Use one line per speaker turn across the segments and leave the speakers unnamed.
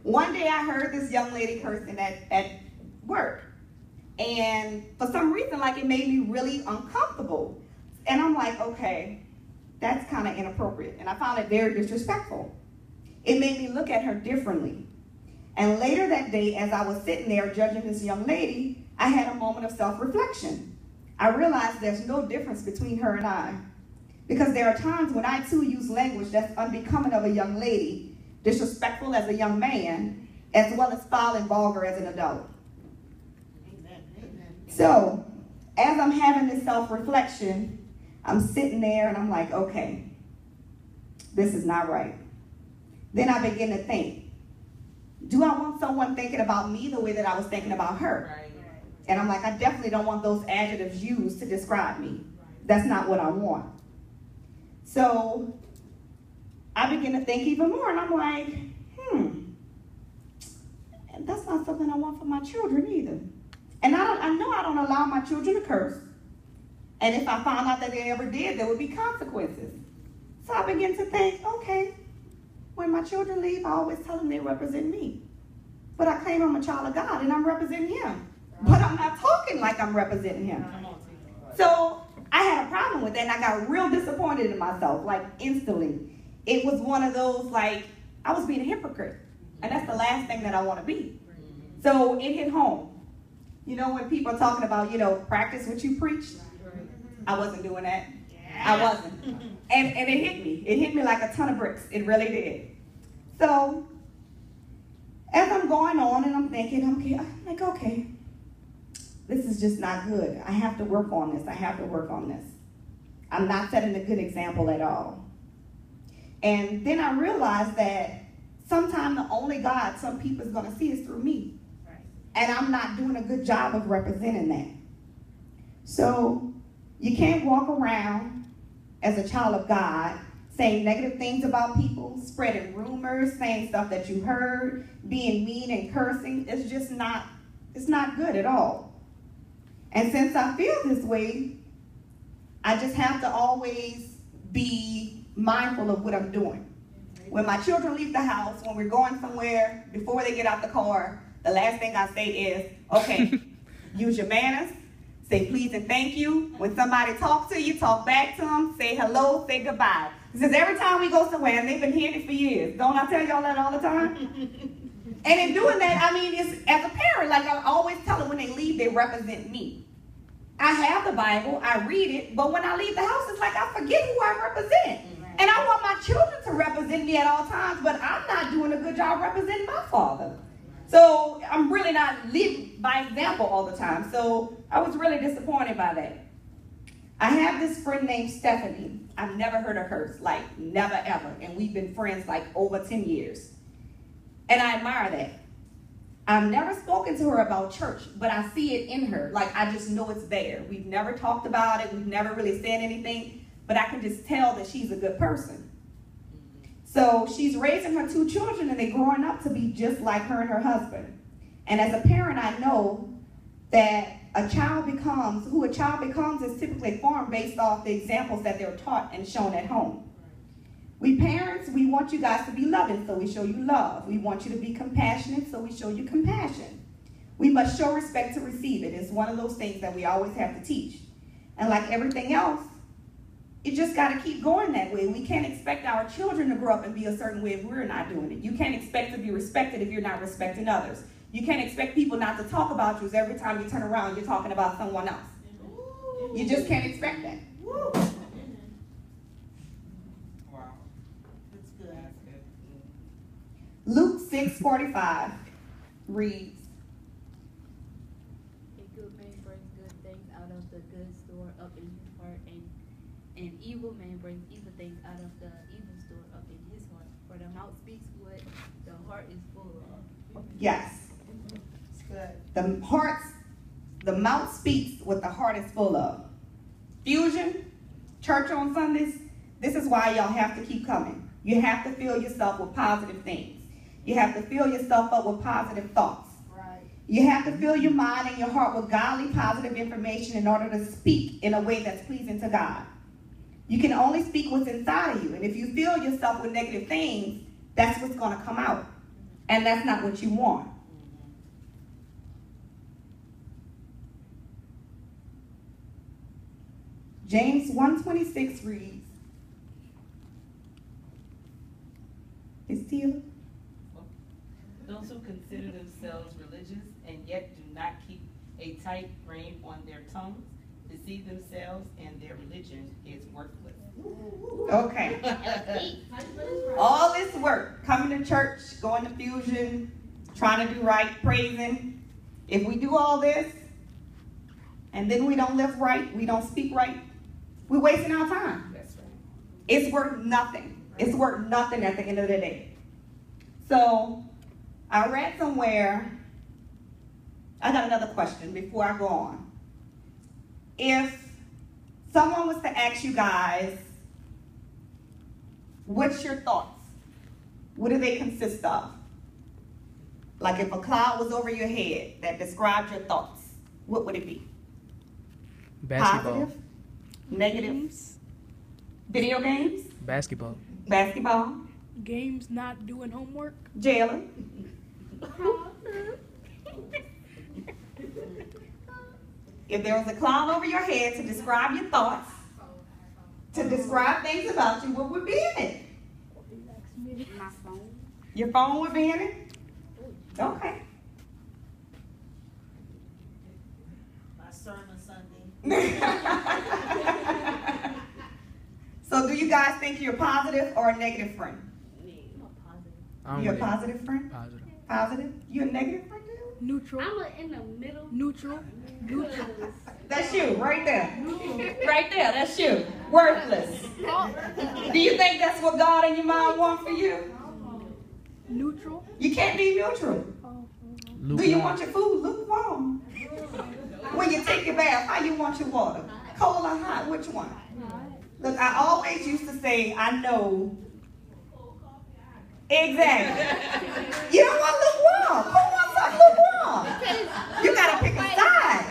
one day I heard this young lady cursing at work. And for some reason, like, it made me really uncomfortable. And I'm like, okay, that's kind of inappropriate. And I found it very disrespectful. It made me look at her differently. And later that day, as I was sitting there judging this young lady, I had a moment of self-reflection. I realized there's no difference between her and I. Because there are times when I too use language that's unbecoming of a young lady, disrespectful as a young man, as well as foul and vulgar as an adult. So, as I'm having this self-reflection, I'm sitting there and I'm like, okay, this is not right. Then I begin to think, do I want someone thinking about me the way that I was thinking about her? Right. And I'm like, I definitely don't want those adjectives used to describe me. That's not what I want. So, I begin to think even more and I'm like, that's not something I want for my children either. And I know I don't allow my children to curse. And if I found out that they ever did, there would be consequences. So I begin to think, okay, when my children leave, I always tell them they represent me. But I claim I'm a child of God and I'm representing him. But I'm not talking like I'm representing him. So I had a problem with that and I got real disappointed in myself, like instantly. It was one of those, like, I was being a hypocrite. And that's the last thing that I want to be. So it hit home. You know, when people are talking about, you know, practice what you preach, I wasn't doing that. I wasn't. And it hit me. It hit me like a ton of bricks. It really did. So, as I'm going on and I'm thinking, I'm like, okay, this is just not good. I have to work on this. I have to work on this. I'm not setting a good example at all. And then I realized that sometimes the only God some people is going to see is through me. And I'm not doing a good job of representing that. So you can't walk around as a child of God saying negative things about people, spreading rumors, saying stuff that you heard, being mean and cursing. It's just not, it's not good at all. And since I feel this way, I just have to always be mindful of what I'm doing. When my children leave the house, when we're going somewhere, before they get out the car, the last thing I say is, okay, use your manners, say please and thank you. When somebody talks to you, talk back to them, say hello, say goodbye. Because every time we go somewhere, and they've been hearing it for years, don't I tell y'all that all the time? And in doing that, I mean, it's, as a parent, like I always tell them when they leave, they represent me. I have the Bible, I read it, but when I leave the house, it's like I forget who I represent. And I want my children to represent me at all times, but I'm not doing a good job representing my father. So I'm really not living by example all the time. So I was really disappointed by that. I have this friend named Stephanie. I've never heard her curse, like never ever. And we've been friends like over 10 years. And I admire that. I've never spoken to her about church, but I see it in her. Like I just know it's there. We've never talked about it. We've never really said anything, but I can just tell that she's a good person. So she's raising her 2 children and they're growing up to be just like her and her husband. And as a parent, I know that who a child becomes is typically formed based off the examples that they're taught and shown at home. We parents, we want you guys to be loving, so we show you love. We want you to be compassionate, so we show you compassion. We must show respect to receive it. It's one of those things that we always have to teach. And like everything else, you just got to keep going that way. We can't expect our children to grow up and be a certain way if we're not doing it. You can't expect to be respected if you're not respecting others. You can't expect people not to talk about you every time you turn around you're talking about someone else. You just can't expect that.
Wow. That's good.
Luke 6:45 reads,
A good man brings good things out of the good store up in his heart, and an evil man brings evil things out of the evil store up in his heart. For the mouth speaks what the heart is full of.
yes.
It's good.
The mouth speaks what the heart is full of. Fusion, church on Sundays, this is why y'all have to keep coming. You have to fill yourself with positive things. You have to fill yourself up with positive thoughts.
Right.
You have to fill your mind and your heart with godly, positive information in order to speak in a way that's pleasing to God. You can only speak what's inside of you. And if you fill yourself with negative things, that's what's going to come out. And that's not what you want. James 1:26 reads, Miss Teal?
Those who consider themselves religious and yet do not keep a tight rein on their tongues deceive themselves, and their religion is worthless.
Okay. All this work, coming to church, going to fusion, trying to do right, praising. If we do all this, and then we don't live right, we don't speak right, we're wasting our time.
That's right.
It's worth nothing. It's worth nothing at the end of the day. So, I read somewhere, I got another question before I go on. If someone was to ask you guys, what's your thoughts? What do they consist of? Like if a cloud was over your head that described your thoughts, what would it be?
Basketball.
Positive? Negative? Video games?
Basketball.
Basketball?
Games not doing homework.
Jailer? If there was a cloud over your head to describe your thoughts, to describe things about you, what would be in it?
My phone.
Your phone would be in it? Okay.
My sermon Sunday.
So do you guys think you're a positive or a negative friend?
I'm
You're a
with it.
positive friend?
Positive.
Positive? You a negative friend too?
Neutral.
I'm in the middle.
Neutral. Neutral.
That's you, right there. Right there, that's you. Worthless. Do you think that's what God in your mind wants for you?
Neutral.
You can't be neutral. Do you want your food lukewarm? When you take your bath, how you want your water? Cold or hot? Which one? Look, I always used to say, I know. Exactly. You don't want lukewarm. Who wants something lukewarm? You got to pick a side.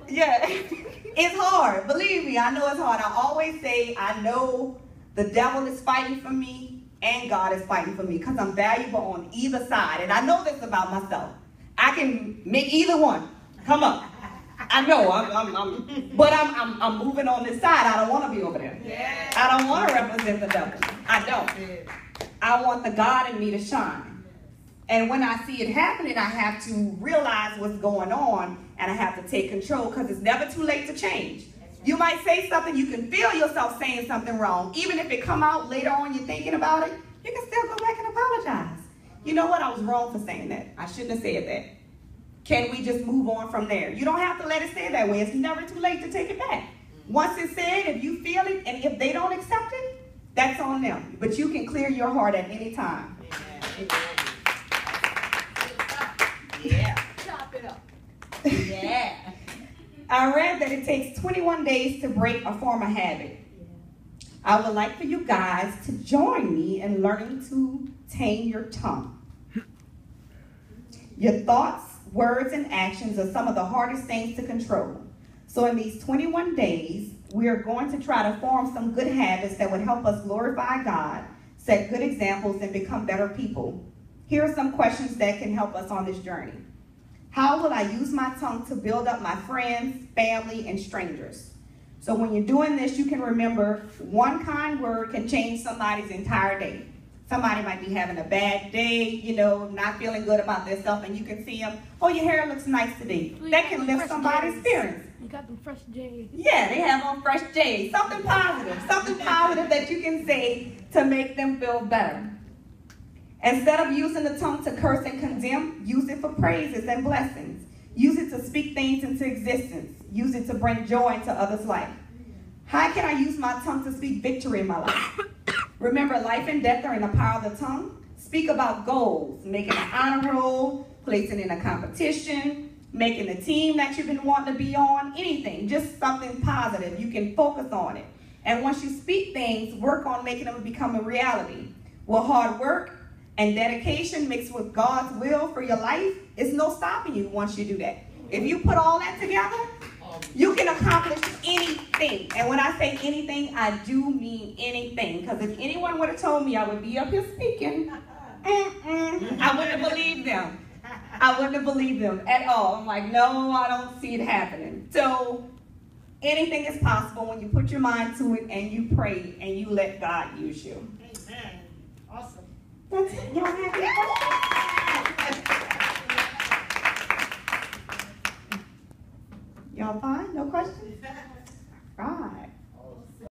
Yeah. It's hard. Believe me, I know it's hard. I always say, I know the devil is fighting for me and God is fighting for me because I'm valuable on either side. And I know this about myself. I can make either one come up. I know, but I'm moving on this side. I don't want to be over there.
Yeah.
I don't want to represent the devil. I don't. I want the God in me to shine. And when I see it happening, I have to realize what's going on, and I have to take control because it's never too late to change. You might say something, you can feel yourself saying something wrong. Even if it come out later on, you're thinking about it, you can still go back and apologize. You know what? I was wrong for saying that. I shouldn't have said that. Can we just move on from there? You don't have to let it stay that way. It's never too late to take it back. Once it's said, if you feel it, and if they don't accept it, that's on them. But you can clear your heart at any time.
Yeah.
Chop it up.
Yeah.
I read that it takes 21 days to break or form a habit. I would like for you guys to join me in learning to tame your tongue. Your thoughts, words, and actions are some of the hardest things to control. So in these 21 days, we are going to try to form some good habits that would help us glorify God, set good examples, and become better people. Here are some questions that can help us on this journey. How will I use my tongue to build up my friends, family, and strangers? So when you're doing this, you can remember one kind word can change somebody's entire day. Somebody might be having a bad day, you know, not feeling good about themselves, and you can see them, oh, your hair looks nice today. That can lift somebody's spirits.
You got them fresh J's.
Yeah, they have on fresh J's. Something positive that you can say to make them feel better. Instead of using the tongue to curse and condemn, use it for praises and blessings. Use it to speak things into existence. Use it to bring joy into others' life. How can I use my tongue to speak victory in my life? Remember, life and death are in the power of the tongue. Speak about goals, making an honor roll, placing in a competition, making a team that you've been wanting to be on, anything, just something positive. You can focus on it. And once you speak things, work on making them become a reality. With hard work and dedication mixed with God's will for your life, it's no stopping you once you do that. If you put all that together, you can accomplish anything. And when I say anything, I do mean anything. Because if anyone would have told me I would be up here speaking, I wouldn't have believed them. I wouldn't have believed them at all. I'm like, no, I don't see it happening. So anything is possible when you put your mind to it and you pray and you let God use you.
Amen. Awesome.
That's it. Y'all have any questions? Y'all fine? No questions? Right.